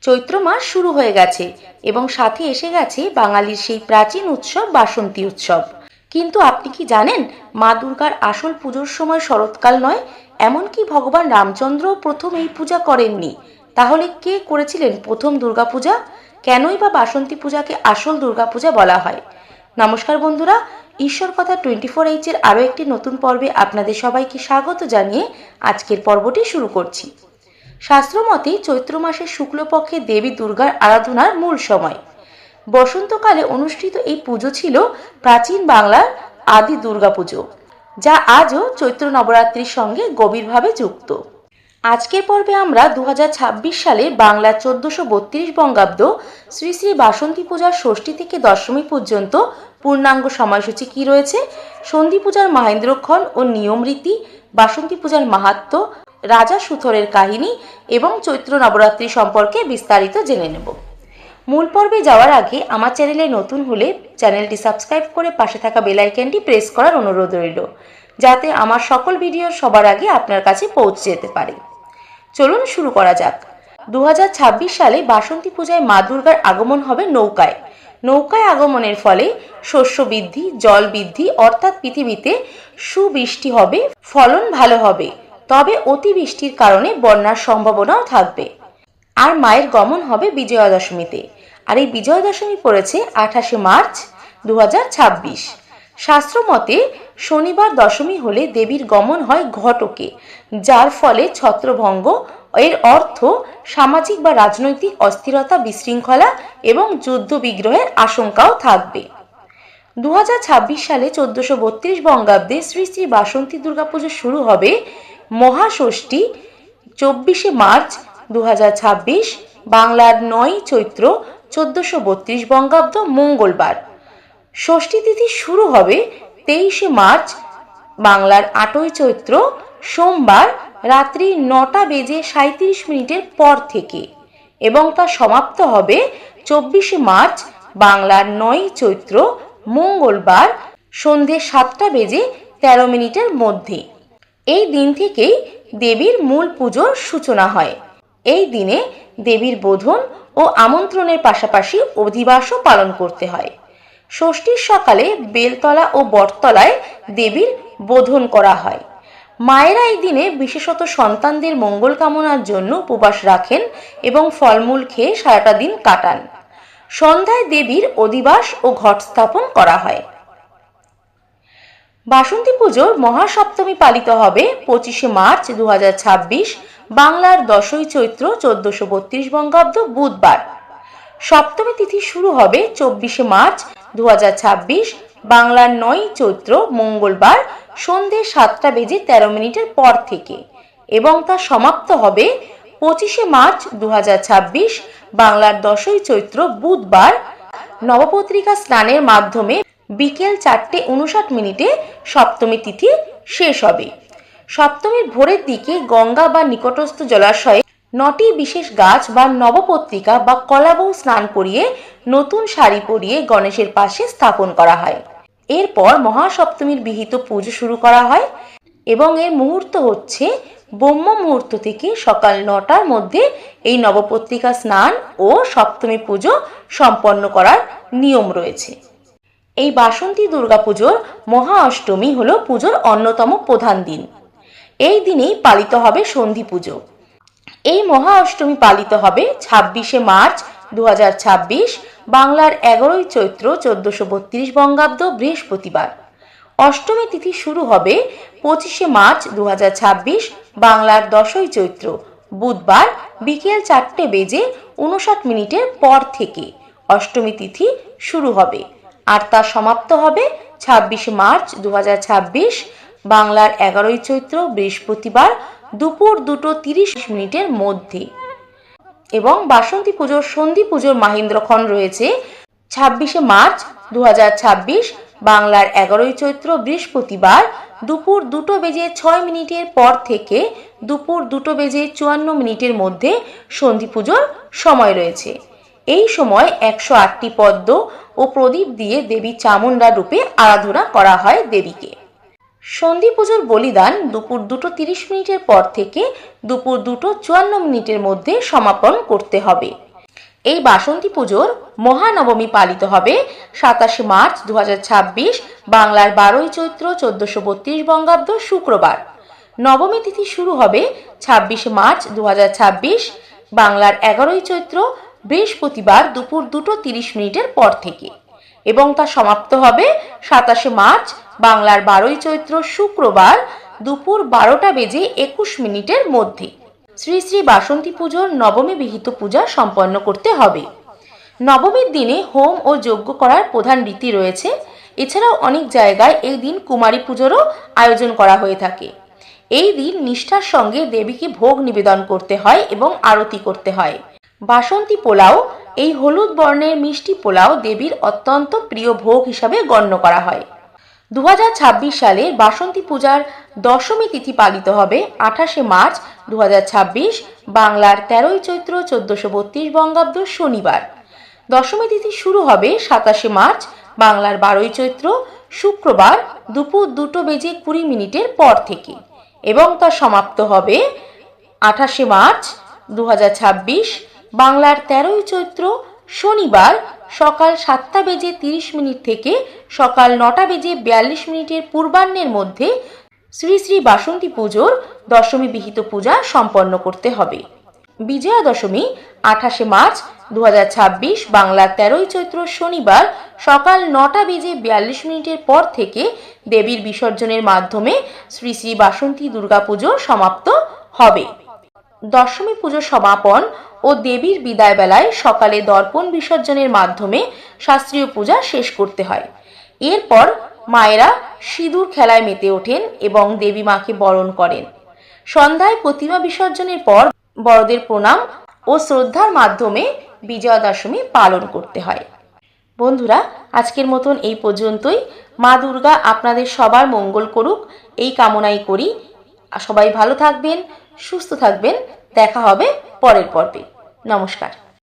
চৈত্র মাস শুরু হয়ে গেছে এবং সাথে এসে গেছে বাঙালির সেই প্রাচীন উৎসব বাসন্তী উৎসব। কিন্তু আপনি কি জানেন, মা দুর্গার আসল পুজোর সময় শরৎকাল নয়, এমনকি ভগবান রামচন্দ্র প্রথম এই পূজা করেননি। তাহলে কে করেছিলেন প্রথম দুর্গাপূজা? কেনই বা বাসন্তী পূজাকে আসল দুর্গাপূজা বলা হয়? নমস্কার বন্ধুরা, ঈশ্বর কথা 24H এর আরও একটি নতুন পর্বে আপনাদের সবাইকে স্বাগত জানিয়ে আজকের পর্বটি শুরু করছি। শাস্ত্রমতে চৈত্র মাসের শুক্লপক্ষে দেবী দুর্গার আরাধনার মূল সময়। বসন্তকালে অনুষ্ঠিত এই পুজো ছিল প্রাচীন বাংলার আদি দুর্গাপুজো, যা আজও চৈত্র নবরাত্রির সঙ্গে গভীরভাবে যুক্ত। আজকের পর্বে আমরা 2026 সালে বাংলা 1432 বঙ্গাব্দ শ্রী শ্রী বাসন্তী পূজার ষষ্ঠী থেকে দশমী পর্যন্ত পূর্ণাঙ্গ সময়সূচি কি রয়েছে, সন্ধি পূজার মহেন্দ্রক্ষণ ও নিয়ম রীতি, বাসন্তী পূজার মাহাত্ম্য, রাজা সুথরের কাহিনী এবং চৈত্র নবরাত্রি সম্পর্কে বিস্তারিত জেনে নেব। মূল পর্বে যাওয়ার আগে আমার চ্যানেলে নতুন হলে চ্যানেলটি সাবস্ক্রাইব করে পাশে থাকা বেল আইকনটি প্রেস করার অনুরোধ রইল, যাতে আমার সকল ভিডিও সবার আগে আপনার কাছে পৌঁছে যেতে পারে। চলুন শুরু করা যাক। 2026 সালে বাসন্তী পূজায় মা দুর্গার আগমন হবে নৌকায়। নৌকায় আগমনের ফলে শস্য বৃদ্ধি, জল বৃদ্ধি, অর্থাৎ পৃথিবীতে সুবৃষ্টি হবে, ফলন ভালো হবে। তবে অতিবৃষ্টির কারণে বন্যার সম্ভাবনাও থাকবে। আর মায়ের গমন হবে বিজয়া দশমীতে। আর এই বিজয়া দশমী পড়েছে 28 মার্চ 2026। শাস্ত্রমতে শনিবার দশমী হলে দেবীর গমন হয় ঘটকে, যার ফলে ছত্রভঙ্গ, এর অর্থ সামাজিক বা রাজনৈতিক অস্থিরতা, বিশৃঙ্খলা এবং যুদ্ধ বিগ্রহের আশঙ্কাও থাকবে। 2026 সালে 1432 বঙ্গাব্দে শ্রী শ্রী বাসন্তী দুর্গাপুজো শুরু হবে মহাষষ্ঠী 24 মার্চ 2026, বাংলার 9 চৈত্র 1432 বঙ্গাব্দ মঙ্গলবার। ষষ্ঠী তিথি শুরু হবে 23 মার্চ, বাংলার 8 চৈত্র সোমবার রাত্রি 9:37 পর থেকে এবং তা সমাপ্ত হবে 24 মার্চ, বাংলার 9 চৈত্র মঙ্গলবার সন্ধে 7:13 মধ্যে। এই দিন থেকেই দেবীর মূল পুজোর সূচনা হয়। এই দিনে দেবীর বোধন ও আমন্ত্রণের পাশাপাশি অধিবাসও পালন করতে হয়। ষষ্ঠীর সকালে বেলতলা ও বটতলায় দেবীর বোধন করা হয়। মায়েরা এই দিনে বিশেষত সন্তানদের মঙ্গল কামনার জন্য উপবাস রাখেন এবং ফলমূল খেয়ে সারাটা দিন কাটান। সন্ধ্যায় দেবীর অধিবাস ও ঘট স্থাপন করা হয়। বাসন্তী পুজোর মহাসপ্তমী পালিত হবে 25 মার্চ 2026, বাংলার 10 চৈত্র 1432 বঙ্গাব্দ বুধবার। সপ্তমী তিথি শুরু হবে 24 মার্চ 2026, বাংলার 9 চৈত্র মঙ্গলবার সন্ধে 7:13 পর থেকে এবং তা সমাপ্ত হবে 25 মার্চ 2026, বাংলার 10 চৈত্র বুধবার নবপত্রিকা স্নানের মাধ্যমে বিকেল 4:59 সপ্তমী তিথি শেষ হবে। সপ্তমীর ভোরের দিকে গঙ্গা বা নিকটস্থ জলাশয়ে 9টি বিশেষ গাছ বা নবপত্রিকা বা কলাবউ স্নান করিয়ে নতুন শাড়ি পরিয়ে গণেশের পাশে স্থাপন করা হয়। এরপর মহাসপ্তমীর বিহিত পুজো শুরু করা হয় এবং এর মুহূর্ত হচ্ছে ব্রহ্ম মুহূর্ত থেকে সকাল 9টার মধ্যে এই নবপত্রিকা স্নান ও সপ্তমী পুজো সম্পন্ন করার নিয়ম রয়েছে। এই বাসন্তী দুর্গাপুজোর মহা অষ্টমী হল পুজোর অন্যতম প্রধান দিন। এই দিনেই পালিত হবে সন্ধি পুজো। এই মহা অষ্টমী পালিত হবে 26 মার্চ 2026, বাংলার 11 চৈত্র 1432 বঙ্গাব্দ বৃহস্পতিবার। অষ্টমী তিথি শুরু হবে 25 মার্চ 2026, বাংলার 10 চৈত্র বুধবার বিকেল 4:59 পর থেকে অষ্টমী তিথি শুরু হবে আর তা সমাপ্ত হবে 26 মার্চ 2026, বাংলার 11 চৈত্র বৃহস্পতিবার দুপুর 2:30 মধ্যে। এবং বাসন্তী পুজোর সন্ধি পুজোর মাহেন্দ্রক্ষণ রয়েছে 26 মার্চ 2026, বাংলার 11 চৈত্র বৃহস্পতিবার দুপুর 2:06 পর থেকে দুপুর 2:54 মধ্যে সন্ধি পুজোর সময় রয়েছে। এই সময় 108টি পদ্ম ও প্রদীপ দিয়ে দেবী চামুণ্ডা রূপে আরাধনা করা হয় দেবীকে। সন্ধি পুজোর বলিদান দুপুর 2:30 পর থেকে দুপুর 2:54 মধ্যে সমাপন করতে হবে। এই বাসন্তী পুজোর মহানবমী পালিত হবে 27 মার্চ 2026 বাংলার 12ই চৈত্র 1432 বঙ্গাব্দ শুক্রবার। নবমী তিথি শুরু হবে 26 মার্চ 2026 বাংলার 11ই চৈত্র বৃহস্পতিবার দুপুর 2:30 পর থেকে এবং তা সমাপ্ত হবে 27 মার্চ বাংলার 12ই চৈত্র শুক্রবার দুপুর 12:21 মধ্যে। শ্রী শ্রী বাসন্তী পুজোর নবমী বিহিত পূজা সম্পন্ন করতে হবে। নবমীর দিনে হোম ও যজ্ঞ করার প্রধান রীতি রয়েছে। এছাড়াও অনেক জায়গায় এই দিন কুমারী পুজোরও আয়োজন করা হয়ে থাকে। এই দিন নিষ্ঠার সঙ্গে দেবীকে ভোগ নিবেদন করতে হয় এবং আরতি করতে হয়। বাসন্তী পোলাও, এই হলুদ বর্ণের মিষ্টি পোলাও দেবীর অত্যন্ত প্রিয় ভোগ হিসাবে গণ্য করা হয়। 2026 সালের বাসন্তী পূজার দশমী তিথি পালিত হবে 28 মার্চ 2026 বাংলার 13ই চৈত্র 1432 বঙ্গাব্দ শনিবার। দশমী তিথি শুরু হবে 27 মার্চ বাংলার 12ই চৈত্র শুক্রবার দুপুর 2:20 পর থেকে এবং তা সমাপ্ত হবে 28 মার্চ 2026 বাংলার 13ই চৈত্র শনিবার সকাল 7:30 থেকে সকাল 9:42 পূর্বাহ্নের মধ্যে শ্রী শ্রী বাসন্তী পুজোর দশমী বিহিত পূজা সম্পন্ন করতে হবে। বিজয়া দশমী 28 মার্চ 2026 বাংলার 13ই চৈত্র শনিবার সকাল 9:42 পর থেকে দেবীর বিসর্জনের মাধ্যমে শ্রী শ্রী বাসন্তী দুর্গা পুজো সমাপ্ত হবে। দশমী পুজো সমাপন ও দেবীর বিদায় বেলায় সকালে দর্পণ বিসর্জনের মাধ্যমে শাস্ত্রীয় পূজা শেষ করতে হয়। এরপর মায়েরা সিঁদুর খেলায় মেতে ওঠেন এবং দেবী মাকে বরণ করেন। সন্ধ্যায় প্রতিমা বিসর্জনের পর বড়দের প্রণাম ও শ্রদ্ধার মাধ্যমে বিজয়া দশমী পালন করতে হয়। বন্ধুরা, আজকের মতন এই পর্যন্তই। মা দুর্গা আপনাদের সবার মঙ্গল করুক এই কামনাই করি। সবাই ভালো থাকবেন, সুস্থ থাকবেন। দেখা হবে পরের পর্বে। নমস্কার।